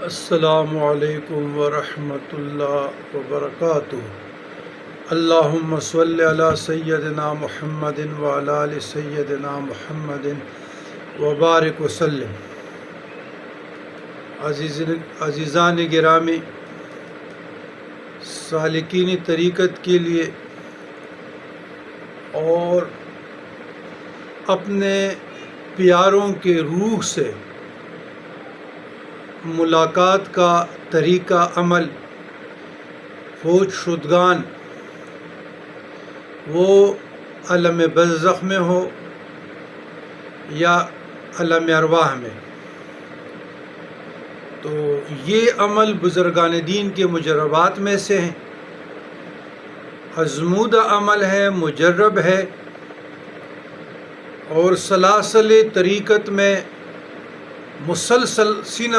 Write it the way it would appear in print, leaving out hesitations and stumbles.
السلام علیکم ورحمۃ اللہ وبرکاتہ۔ اللہم صلی علی سیدنا محمد وعلی آل سیدنا محمد وبارک وسلم۔ عزیزان گرامی، سالکین طریقت کے لیے اور اپنے پیاروں کے روح سے ملاقات کا طریقہ عمل فوت شدگان، وہ عالم برزخ میں ہو یا عالم ارواح میں، تو یہ عمل بزرگان دین کے مجربات میں سے ہیں، آزمودہ عمل ہے، مجرب ہے، اور سلاسل طریقت میں مسلسل سینہ